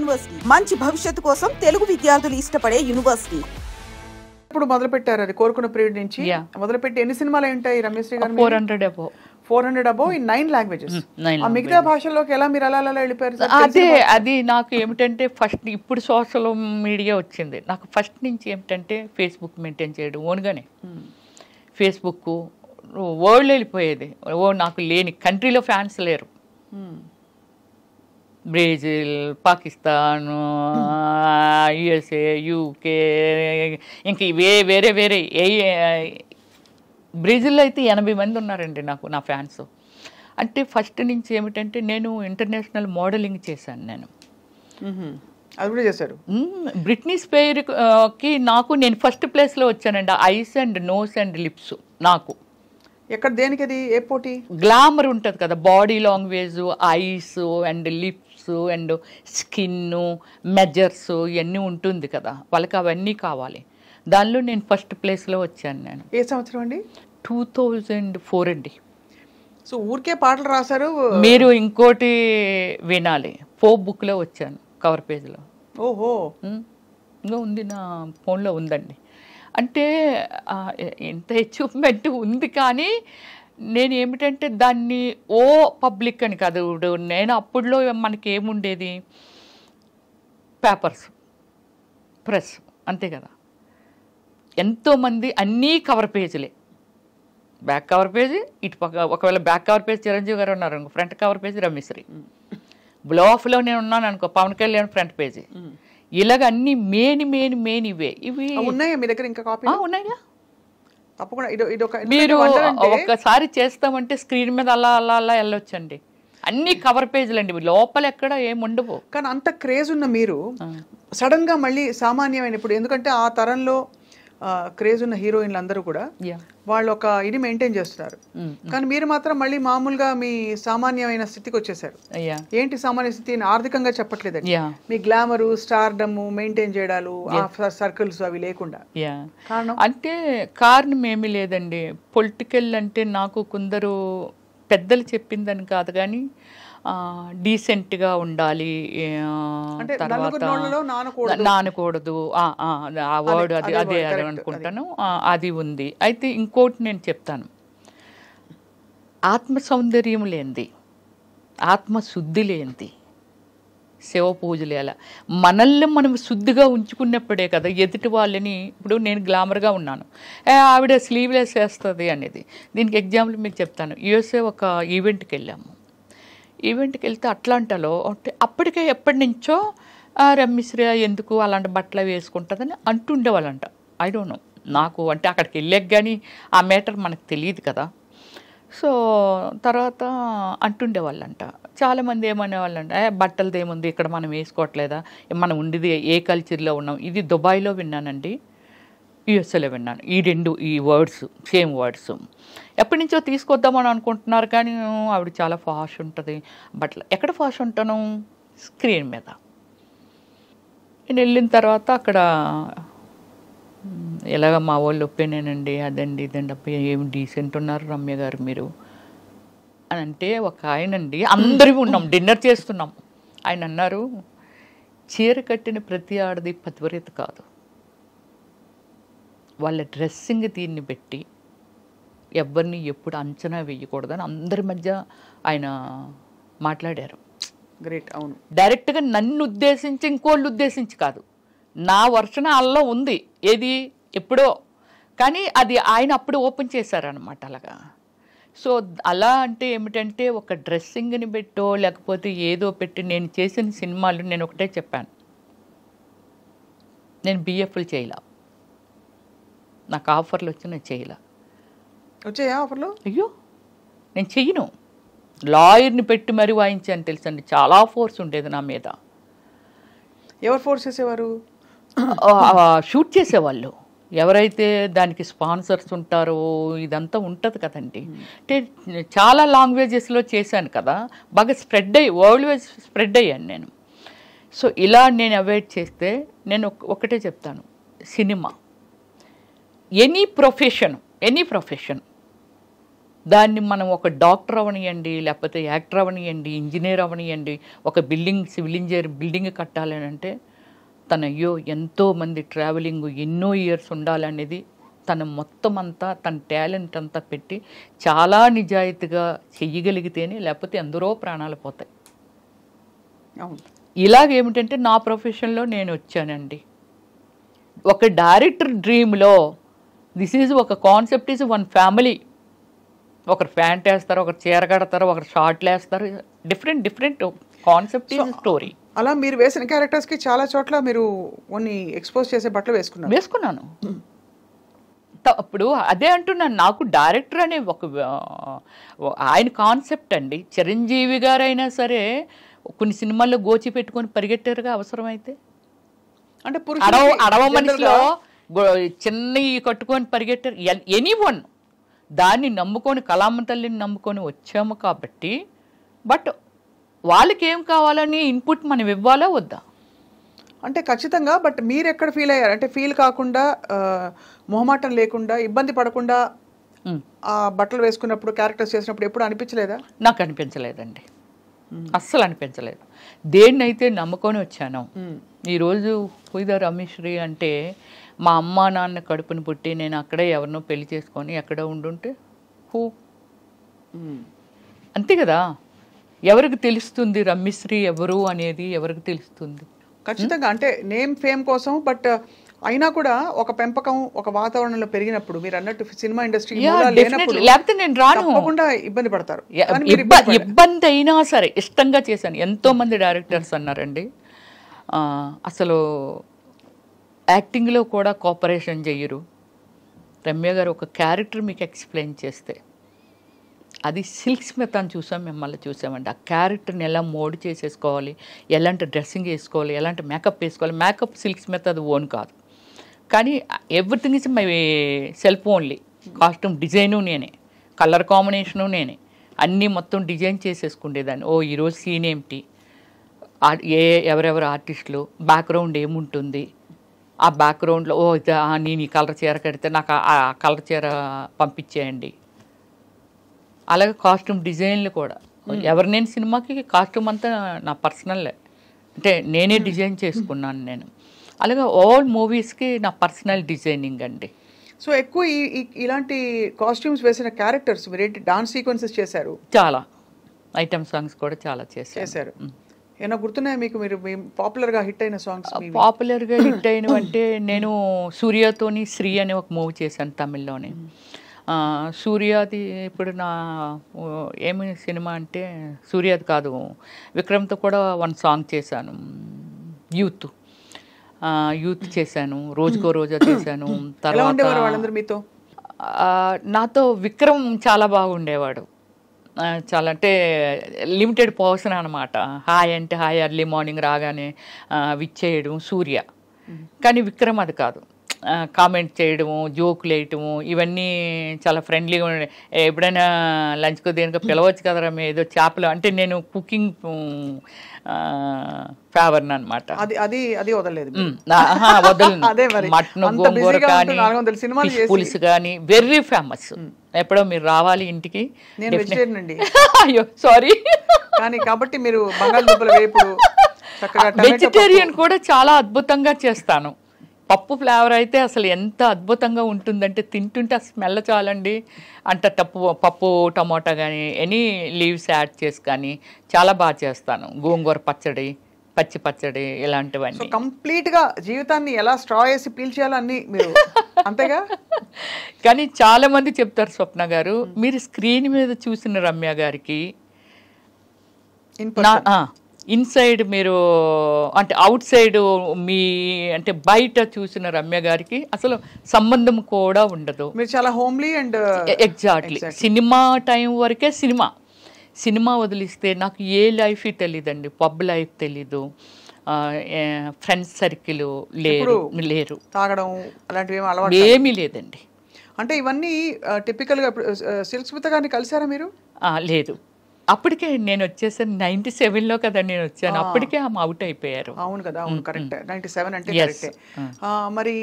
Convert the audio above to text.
University మంచి భవిష్యత్తు కోసం తెలుగు విద్యార్థులు ఇష్టపడే యూనివర్సిటీ. ఇప్పుడు మొదలు పెట్టారు అది కోరుకున్న పీరియడ్ నుంచి మొదలుపెట్టి ఎన్ని సినిమాలు ఉంటాయి రమ్యశ్రీ గారు? 400 అబో ఇన్ 9 లాంగ్వేజెస్. ఆ మిగతా భాషల్లోకి ఎలా మీరు అలా వెళ్ళిపోయారు? అది నాకు ఏమిటంటే ఫస్ట్ ఇప్పుడు సోషల్ మీడియా వచ్చింది, నాకు ఫస్ట్ నుంచి ఏమిటంటే ఫేస్బుక్ మెయింటైన్ చేయడం ఓన్గానే. ఫేస్బుక్ వరల్డ్ వెళ్ళిపోయేది, నాకు లేని కంట్రీలో ఫ్యాన్స్ లేరు. బ్రెజిల్, పాకిస్తాన్, యుఎస్ఏ, యూకే, ఇంక వేరే బ్రెజిల్లో అయితే 80 మంది ఉన్నారండి నా ఫ్యాన్స్. అంటే ఫస్ట్ నుంచి ఏమిటంటే నేను ఇంటర్నేషనల్ మోడలింగ్ చేశాను. నేను అది కూడా చేశారు. బ్రిట్నీ స్పియర్కి నేను ఫస్ట్ ప్లేస్లో వచ్చానండి. Eyes and nose and lips నాకు. ఎక్కడ దేనికి అది ఏ పోటీ? గ్లామర్ ఉంటుంది కదా, body language, eyes and lips and skin, measures ఇవన్నీ ఉంటుంది కదా, వాళ్ళకి అవన్నీ కావాలి. దానిలో నేను ఫస్ట్ ప్లేస్లో వచ్చాను. నేను ఏ సంవత్సరం అండి? 2004 అండి. సో ఊరికే పాటలు రాశారు మీరు? ఇంకోటి వినాలి, ఫోక్ బుక్లో వచ్చాను, కవర్ పేజ్లో. ఓహో, ఇంకా ఉంది, నా ఫోన్లో ఉందండి. అంటే ఎంత అచీవ్మెంట్ ఉంది, కానీ నేను ఏమిటంటే దాన్ని పబ్లిక్ అని కాదు. నేను అప్పుడులో మనకి ఏముండేది, పేపర్స్, ప్రెస్, అంతే కదా. ఎంతోమంది అన్నీ కవర్ పేజీలే, బ్యాక్ కవర్ పేజీ ఇటు పక్క. ఒకవేళ బ్యాక్ కవర్ పేజ్ చిరంజీవి గారు ఉన్నారు అనుకో, ఫ్రంట్ కవర్ పేజీ రమ్యశ్రీ. బ్లోఫ్లో నేను ఉన్నాను అనుకో, పవన్ కళ్యాణ్ ఫ్రంట్ పేజీ. ఇలాగ అన్ని మెయిన్ ఇవి ఉన్నాయా మీ దగ్గర? ఇంకా కాపీ ఉన్నాయా? తప్పకుండా మీరు ఒకసారి చేస్తామంటే స్క్రీన్ మీద అలా వెళ్ళొచ్చండి. అన్ని కవర్ పేజీలు అండి, లోపల ఎక్కడ ఏముండవు. కానీ అంత క్రేజ్ ఉన్న మీరు సడన్ గా మళ్ళీ సామాన్యమైన, ఇప్పుడు ఎందుకంటే ఆ తరంలో క్రేజ్ ఉన్న హీరోయిన్లు అందరూ కూడా వాళ్ళు ఒక ఇది మెయింటైన్ చేస్తున్నారు, కానీ మీరు మాత్రం మళ్ళీ మామూలుగా మీ సామాన్యమైన స్థితికి వచ్చేసారు. ఏంటి సామాన్య స్థితి? ఆర్థికంగా చెప్పట్లేదండి, మీ గ్లామరు, స్టార్డమ్ మెయింటైన్ చేయడాలు, సర్కిల్స్ అవి లేకుండా. అంటే కారణం ఏమీ లేదండి. పొలిటికల్ అంటే నాకు కొందరు పెద్దలు చెప్పిందని కాదు, కానీ డీసెంట్గా ఉండాలి, తర్వాత నానకూడదు, ఆ వర్డ్ అదే అనుకుంటాను, అది ఉంది. అయితే ఇంకోటి నేను చెప్తాను, ఆత్మ సౌందర్యం లేనిది, ఆత్మశుద్ధి లేనిది శివ పూజలు ఎలా, మనల్ని మనం శుద్ధిగా ఉంచుకున్నప్పుడే కదా ఎదుటి వాళ్ళని. ఇప్పుడు నేను గ్లామర్గా ఉన్నాను, ఆవిడ స్లీవ్లెస్ వేస్తుంది అనేది. దీనికి ఎగ్జాంపుల్ మీకు చెప్తాను. యూఎస్ఏ ఒక ఈవెంట్కి వెళ్ళాము. ఈవెంట్కి వెళ్తే అట్లాంటాలో అప్పటికే ఎప్పటి నుంచో రమ్యశ్రీ ఎందుకు అలాంటి బట్టలు వేసుకుంటుందని అంటుండేవాళ్ళంట. ఐ డోంట్ నో, నాకు అంటే అక్కడికి వెళ్ళాక కానీ ఆ మ్యాటర్ మనకు తెలియదు కదా. సో తర్వాత అంటుండేవాళ్ళంట. చాలామంది ఏమనేవాళ్ళంట, బట్టలది ఏముంది, ఇక్కడ మనం వేసుకోవట్లేదా, మనం ఉండేది ఏ కల్చర్లో ఉన్నాం. ఇది దుబాయ్లో విన్నానండి, యుఎస్ఏలో విన్నాను. ఈ వర్డ్స్ సేమ్ వర్డ్స్ ఎప్పటి నుంచో తీసుకొద్దామని అనుకుంటున్నారు, కానీ ఆవిడ చాలా ఫాష్ ఉంటుంది బట్టలు. ఎక్కడ ఫాష్ ఉంటాను? స్క్రీన్ మీద. నేను వెళ్ళిన తర్వాత అక్కడ ఎలాగ మా వాళ్ళు ఒప్పేనేనండి, అదండి ఇదండి, అప్పుడు ఏమి డీసెంట్ ఉన్నారు రమ్య గారు మీరు అని అంటే, ఒక ఆయనండి, అందరూ ఉన్నాం డిన్నర్ చేస్తున్నాం, ఆయన అన్నారు, చీర కట్టిన ప్రతి ఆడది పతివ్రత కాదు, వాళ్ళ డ్రెస్సింగ్ దీన్ని పెట్టి ఎవరిని ఎప్పుడు అంచనా వేయకూడదని అందరి మధ్య ఆయన మాట్లాడారు. గ్రేట్. అవును, డైరెక్ట్గా నన్ను ఉద్దేశించి ఇంకోళ్ళు ఉద్దేశించి కాదు, నా వర్షన అల్లో ఉంది ఏది ఎప్పుడో, కానీ అది ఆయన అప్పుడు ఓపెన్ చేశారనమాట అలాగా. సో అలా అంటే ఏమిటంటే ఒక డ్రెస్సింగ్ని పెట్టో లేకపోతే ఏదో పెట్టి నేను చేసిన సినిమాలు నేను ఒకటే చెప్పాను, నేను బిఎఫ్లు చేయలా, నాకు ఆఫర్లు వచ్చి నేను చేయలా. వచ్చాయా ఆఫర్లు? అయ్యో నేను చెయ్యను, లాయర్ని పెట్టి మరీ వాయించాను తెలుసండి, చాలా ఫోర్స్ ఉండేది నా మీద. ఎవరు ఫోర్స్ చేసేవారు? షూట్ చేసేవాళ్ళు, ఎవరైతే దానికి స్పాన్సర్స్ ఉంటారో ఇదంతా ఉంటుంది కదండి. అంటే చాలా లాంగ్వేజెస్లో చేశాను కదా, బాగా స్ప్రెడ్ అయ్యి వరల్డ్ వైజ్ స్ప్రెడ్ అయ్యాను నేను. సో ఇలా నేను అవాయిడ్ చేస్తే నేను ఒకటే చెప్తాను, సినిమా, ఎనీ ప్రొఫెషన్ దాన్ని మనం ఒక డాక్టర్ అవనియండి, లేకపోతే యాక్టర్ అవనియండి, ఇంజనీర్ అవనియండి, ఒక సివిల్ ఇంజనీర్ బిల్డింగ్ కట్టాలని అంటే తన ఎంతోమంది ట్రావెలింగ్ ఎన్నో ఇయర్స్ ఉండాలనేది తన మొత్తం అంతా తన టాలెంట్ అంతా పెట్టి చాలా నిజాయితీగా చెయ్యగలిగితేనే, లేకపోతే ఎందరో ప్రాణాలు పోతాయి. ఇలాగేమిటంటే నా ప్రొఫెషన్లో నేను వచ్చానండి. ఒక డైరెక్టర్ డ్రీమ్లో దిస్ ఈజ్ ఒక కాన్సెప్ట్ ఈజ్ వన్ ఫ్యామిలీ. ఒకరు ప్యాంట్ వేస్తారు, ఒకరు చీర కడతారు, ఒకరు షార్ట్లు వేస్తారు. Different concept is story. అలా మీరు వేసిన క్యారెక్టర్స్కి చాలా చోట్ల మీరు కొన్ని ఎక్స్పోజ్ చేసే బట్టలు వేసుకున్నాను. ఇప్పుడు అదే అంటున్నాను, నాకు డైరెక్టర్ అనే ఆయన కాన్సెప్ట్ అండి. చిరంజీవి గారైనా సరే కొన్ని సినిమాల్లో గోచి పెట్టుకొని పరిగెట్టారుగా అవసరమైతే. అంటే అడవ మనిషిలో చిన్న కట్టుకొని పరిగెట్టారు. ఎనీవన్ దాన్ని నమ్ముకొని, కళామ తల్లిని నమ్ముకొని వచ్చాము కాబట్టి, బట్ వాళ్ళకి ఏం కావాలని ఇన్పుట్ మనం ఇవ్వాలా వద్దా అంటే ఖచ్చితంగా. బట్ మీరు ఎక్కడ ఫీల్ అయ్యారు అంటే ఫీల్ కాకుండా, మొహమాటం లేకుండా, ఇబ్బంది పడకుండా ఆ బట్టలు వేసుకున్నప్పుడు, క్యారెక్టర్స్ చేసినప్పుడు ఎప్పుడు అనిపించలేదా? నాకు అనిపించలేదండి, అస్సలు అనిపించలేదు. దేన్నైతే నమ్ముకొని వచ్చాను. ఈరోజు పుయిద రమేశ్రీ అంటే మా అమ్మ నాన్న కడుపుని పుట్టి నేను అక్కడే ఎవరినో పెళ్లి చేసుకొని ఎక్కడో ఉండుంటే అంతే కదా. ఎవరికి తెలుస్తుంది రమ్యశ్రీ ఎవరు అనేది? ఎవరికి తెలుస్తుంది? ఖచ్చితంగా. అంటే నేమ్ ఫేమ్ కోసం, బట్ అయినా కూడా ఒక పెంపకం, ఒక వాతావరణంలో పెరిగినప్పుడు మీరు అన్నట్టు సినిమా ఇండస్ట్రీ లేకపోతే నేను రాను, తప్పకుండా ఇబ్బంది పడతారు. ఇబ్బంది అయినా సరే ఇష్టంగా చేశాను. ఎంతో మంది డైరెక్టర్స్ అన్నారండి అసలు యాక్టింగ్లో కూడా కోఆపరేషన్ చెయ్యరు. రమ్య గారు ఒక క్యారెక్టర్ మీకు ఎక్స్ప్లెయిన్ చేస్తే, అది సిల్క్ స్మిత్ అని మిమ్మల్ని చూసామండి. ఆ క్యారెక్టర్ని ఎలా మోడ్ చేసేసుకోవాలి, ఎలాంటి డ్రెస్సింగ్ వేసుకోవాలి, ఎలాంటి మేకప్ వేసుకోవాలి. మేకప్ సిల్క్ స్మిత్ అది ఓన్ కాదు, కానీ everything is my self only. Costume design నేనే, కలర్ కాంబినేషను నేనే, అన్నీ మొత్తం డిజైన్ చేసేసుకుండేదాన్ని. ఈరోజు సీన్ ఏమిటి, ఎవరెవరు ఆర్టిస్టులు, బ్యాక్గ్రౌండ్ ఏముంటుంది, ఆ బ్యాక్గ్రౌండ్లో నేను ఈ కలర్ చీర కడితే నాకు ఆ కలర్ చీర పంపించేయండి. అలాగే కాస్ట్యూమ్ డిజైన్లు కూడా ఎవరినైనా సినిమాకి కాస్ట్యూమ్ అంతా నా పర్సనల్లే, అంటే నేనే డిజైన్ చేసుకున్నాను నేను. అలాగే ఆల్ మూవీస్కి నా పర్సనల్ డిజైనింగ్ అండి. సో ఎక్కువ ఇలాంటి కాస్ట్యూమ్స్ వేసిన క్యారెక్టర్స్ మీరేంటి డాన్స్ సీక్వెన్సెస్ చేశారు, చాలా ఐటమ్ సాంగ్స్ కూడా చాలా చేశారు. ఏమైనా గుర్తున్నాయా మీకు? మీరు పాపులర్గా హిట్ అయిన సాంగ్స్? పాపులర్గా హిట్ అయినవంటే నేను సూర్యతోని శ్రీ అనే ఒక మూవీ చేశాను తమిళ్లోని. సూర్యాది ఇప్పుడు నా ఏమి సినిమా అంటే సూర్యాది కాదు, విక్రమ్తో కూడా వన్ సాంగ్ చేశాను, యూత్ చేశాను, రోజుకో రోజా చేశాను. తర్వాత మీతో నాతో విక్రమ్ చాలా బాగుండేవాడు, చాలా అంటే లిమిటెడ్ పర్సన్ అనమాట. హాయ్ అంటే హాయ్, ఎర్లీ మార్నింగ్ రాగానే విచ్చేయడం సూర్య. కానీ విక్రమ్ అది కాదు, కామెంట్ చేయడము, జోకులు వేయటము, ఇవన్నీ చాలా ఫ్రెండ్లీగా ఉండే. ఎప్పుడైనా లంచ్కో దేనికో పిలవచ్చు కదరా ఏదో చేపలు అంటే, నేను కుకింగ్ ఫేవర్ని అనమాట. మటన్, గోంగూర కానీ, పులుసు కానీ వెరీ ఫేమస్. ఎప్పుడో మీరు రావాలి ఇంటికి. అయ్యో సారీ, కానీ కాబట్టి మీరు బంగాళదుంపల వేపుడు, వెజిటేరియన్ కూడా చాలా అద్భుతంగా చేస్తాను. పప్పు ఫ్లేవర్ అయితే అసలు ఎంత అద్భుతంగా ఉంటుందంటే తింటుంటే ఆ స్మెల్ చాలండి. అంటే పప్పు టమోటా కానీ ఎనీ లీవ్స్ యాడ్ చేసి కానీ చాలా బాగా చేస్తాను. గోంగూర పచ్చడి, పచ్చి పచ్చడి, ఇలాంటివన్నీ. కంప్లీట్గా జీవితాన్ని ఎలా స్ట్రా వేసి పీల్చేయాలో అన్ని మీరు అంతేగా. కానీ చాలా మంది చెప్తారు, స్వప్న గారు మీరు స్క్రీన్ మీద చూసిన రమ్య గారికి ఇన్సైడ్ మీరు అంటే అవుట్ సైడ్ మీ అంటే బయట చూసిన రమ్య గారికి అసలు సంబంధం కూడా ఉండదు. మీరు చాలా homely and exactly. Cinema time వరకే సినిమా వదిలిస్తే నాకు ఏ లైఫ్ తెలియదండి. పబ్ లైఫ్ తెలీదు, ఫ్రెండ్స్ సర్కిల్ లేరు, తాగడం అలాంటివి ఏమీ లేదండి. అంటే ఇవన్నీ టిపికల్గా. సిల్క్ స్మిత గారిని కలిసారా మీరు? లేదు, అప్పటికే నేను వచ్చేసాను 97లో కదా నేను వచ్చాను, అప్పటికే ఆమె అవుట్ అయిపోయారు. అవును కదా, అవును కరెక్ట్. 97 అంటే కరెక్టే. మరి